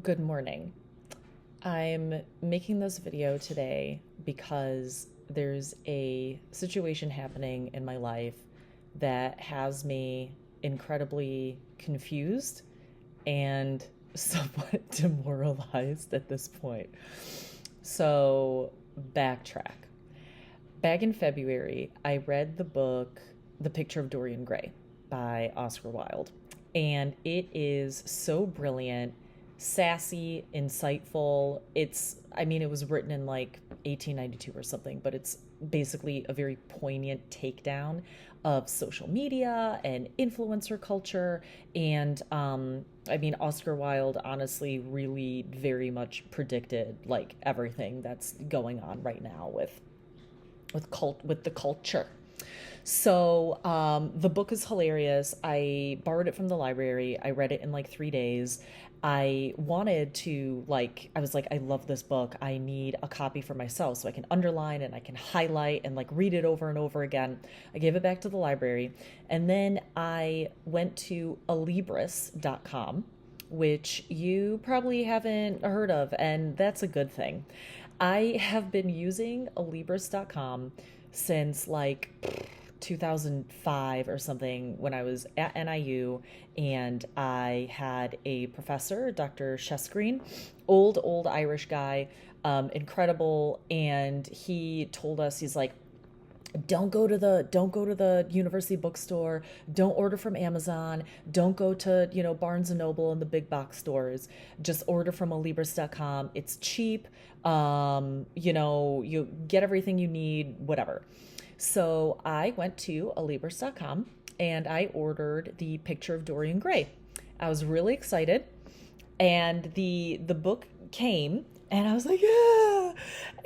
Good morning. I'm making this video today because there's a situation happening in my life that has me incredibly confused and somewhat demoralized at this point. So, backtrack. Back in February, I read the book The Picture of Dorian Gray by Oscar Wilde, and it is so brilliant, sassy, insightful. It was written in like 1892 or something, but it's basically a very poignant takedown of social media and influencer culture. Oscar Wilde honestly really very much predicted like everything that's going on right now with the culture. So the book is hilarious. I borrowed it from the library. I read it in like 3 days. I was like, I love this book. I need a copy for myself so I can underline and I can highlight and like read it over and over again. I gave it back to the library. And then I went to alibris.com, which you probably haven't heard of, and that's a good thing. I have been using alibris.com since like 2005 or something when I was at NIU, and I had a professor, Dr. Shesgreen, old Irish guy, incredible, and he told us, he's like, don't go to the university bookstore, don't order from Amazon, don't go to Barnes and Noble and the big box stores, just order from alibris.com. It's cheap. You get everything you need, whatever. So I went to alibris.com and I ordered The Picture of Dorian Gray. I was really excited, and the book came, and I was like, yeah.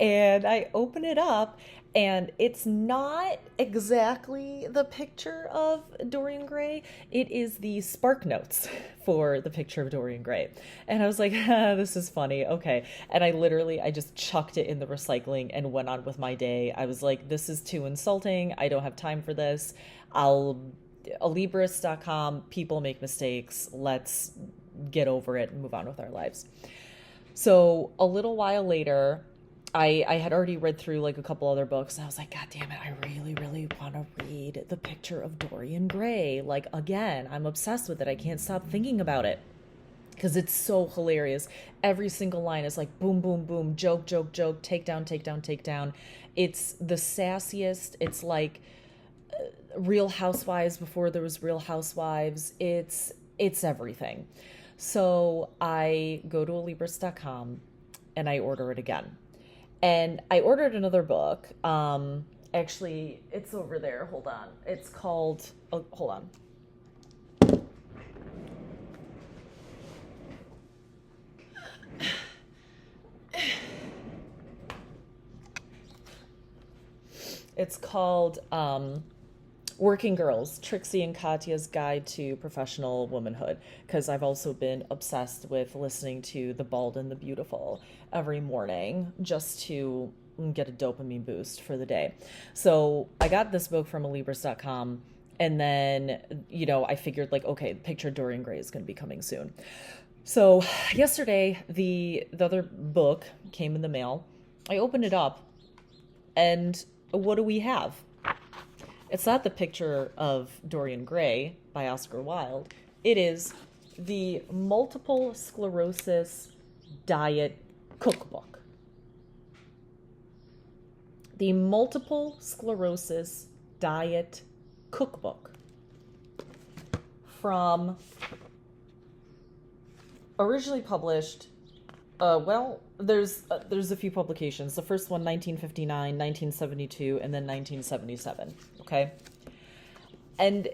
And I open it up, and it's not exactly the picture of Dorian Gray. It is the spark notes for The Picture of Dorian Gray. And I was like, this is funny. Okay. And I just chucked it in the recycling and went on with my day. I was like, this is too insulting. I don't have time for this. Alibris.com, people make mistakes. Let's get over it and move on with our lives. So a little while later, I had already read through like a couple other books, and I was like, God damn it, I really, really want to read The Picture of Dorian Gray. Like, again, I'm obsessed with it. I can't stop thinking about it because it's so hilarious. Every single line is like boom, boom, boom, joke, joke, joke, take down, take down, take down. It's the sassiest. It's like Real Housewives before there was Real Housewives. It's everything. So I go to alibris.com and I order it again. And I ordered another book. Actually, it's over there. Hold on. It's called, oh, hold on. It's called Working Girls, Trixie and Katya's Guide to Professional Womanhood, because I've also been obsessed with listening to The Bald and the Beautiful every morning just to get a dopamine boost for the day. So I got this book from alibris.com, and then, I figured like, okay, the Picture of Dorian Gray is going to be coming soon. So yesterday, the other book came in the mail. I opened it up, and what do we have? It's not The Picture of Dorian Gray by Oscar Wilde. It is the Multiple Sclerosis Diet Cookbook. The Multiple Sclerosis Diet Cookbook from originally published. There's a few publications. The first one, 1959, 1972, and then 1977. Okay. And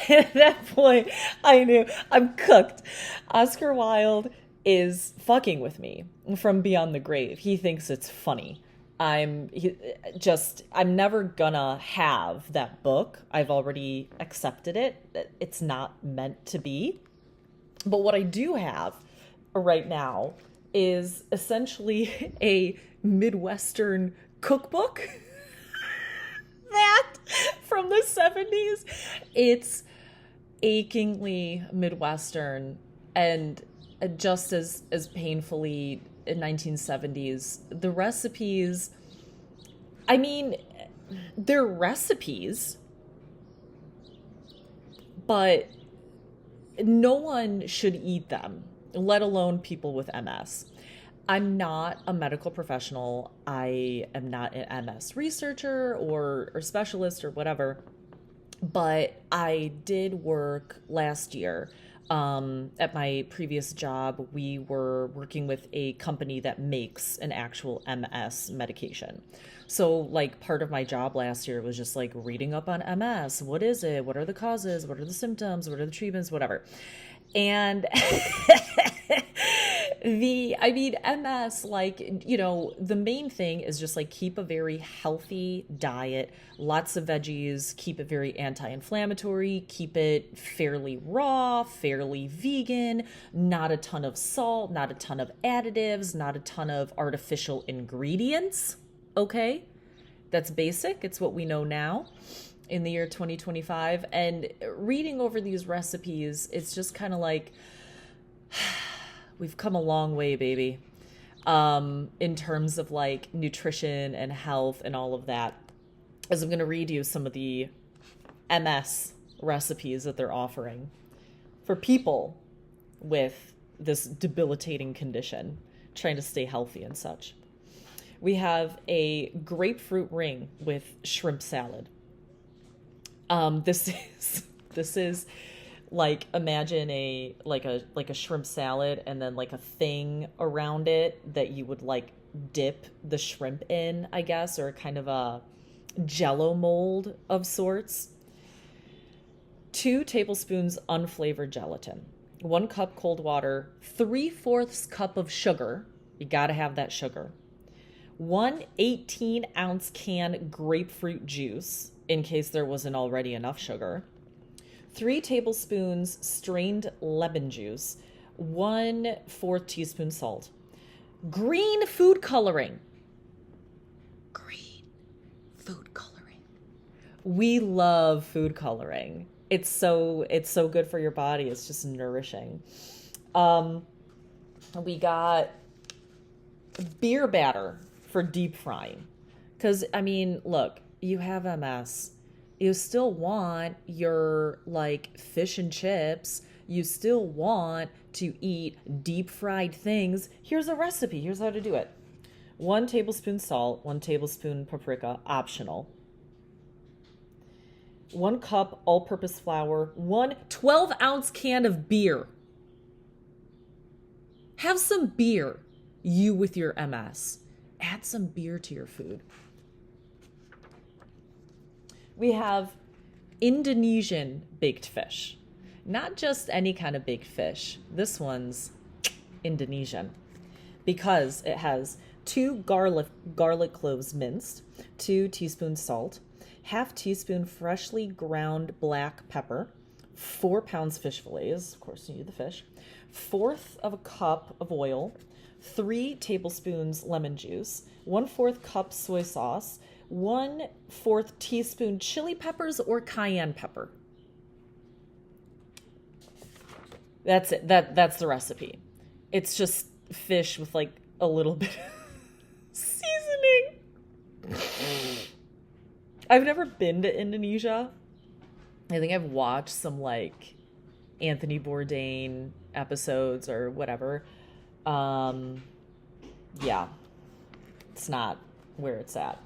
at that point, I knew I'm cooked. Oscar Wilde is fucking with me from beyond the grave. He thinks it's funny. I'm never gonna have that book. I've already accepted it. It's not meant to be. But what I do have right now is essentially a Midwestern cookbook that from the 70s. It's achingly Midwestern, and just as painfully in 1970s. The recipes, I mean, they're recipes, but no one should eat them, let alone people with MS. I'm not a medical professional. I am not an MS researcher or specialist or whatever, but I did work last year. At my previous job, we were working with a company that makes an actual MS medication. So, like, part of my job last year was just like reading up on MS. What is it? What are the causes? What are the symptoms? What are the treatments? Whatever. And MS, like, the main thing is just like keep a very healthy diet, lots of veggies, keep it very anti-inflammatory, keep it fairly raw, fairly vegan, not a ton of salt, not a ton of additives, not a ton of artificial ingredients. Okay? That's basic. It's what we know now in the year 2025. And reading over these recipes, it's just kind of like, we've come a long way, baby, in terms of like nutrition and health and all of that. As I'm going to read you some of the MS recipes that they're offering for people with this debilitating condition, trying to stay healthy and such. We have a grapefruit ring with shrimp salad. This is like, imagine a shrimp salad and then like a thing around it that you would like dip the shrimp in, I guess, or kind of a jello mold of sorts. 2 tablespoons unflavored gelatin, 1 cup cold water, 3/4 cup of sugar. You got to have that sugar. 1 18-ounce can grapefruit juice, in case there wasn't already enough sugar. 3 tablespoons strained lemon juice, 1/4 teaspoon salt. Green food coloring. Green food coloring. We love food coloring. It's so good for your body. It's just nourishing. We got beer batter for deep frying. Because, I mean, look, you have MS. You still want your, like, fish and chips. You still want to eat deep fried things. Here's a recipe. Here's how to do it. 1 tablespoon salt, 1 tablespoon paprika, optional. 1 cup all-purpose flour, 1 12-ounce can of beer. Have some beer, you with your MS. Add some beer to your food. We have Indonesian baked fish. Not just any kind of baked fish. This one's Indonesian because it has 2 garlic cloves minced, 2 teaspoons salt, half teaspoon freshly ground black pepper, 4 pounds fish fillets, of course you need the fish, 1/4 of a cup of oil, 3 tablespoons lemon juice, 1/4 cup soy sauce, 1/4 teaspoon chili peppers or cayenne pepper. That's it. That's the recipe. It's just fish with like a little bit of seasoning. I've never been to Indonesia. I think I've watched some like Anthony Bourdain episodes or whatever. Yeah, it's not where it's at.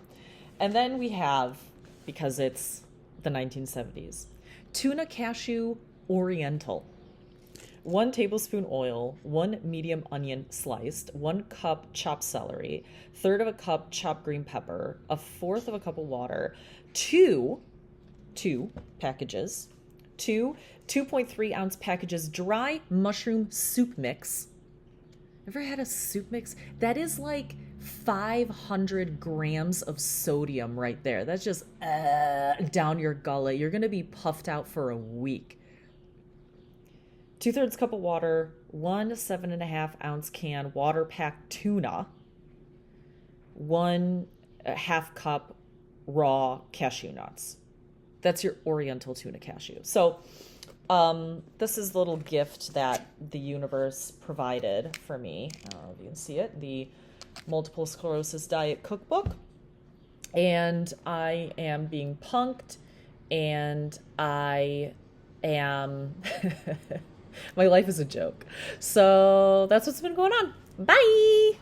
And then we have, because it's the 1970s, tuna cashew oriental. 1 tablespoon oil, 1 medium onion sliced, 1 cup chopped celery, 1/3 of a cup chopped green pepper, 1/4 of a cup of water, 2 packages, 2.3 ounce packages dry mushroom soup mix. Ever had a soup mix? That is like 500 grams of sodium right there. That's just down your gullet. You're going to be puffed out for a week. 2/3 cup of water, 1 7.5 ounce can water packed tuna, 1/2 cup raw cashew nuts. That's your oriental tuna cashew. So This is the little gift that the universe provided for me. I don't know if you can see it. The Multiple Sclerosis Diet Cookbook. And I am being punked, and I am... my life is a joke. So that's what's been going on. Bye!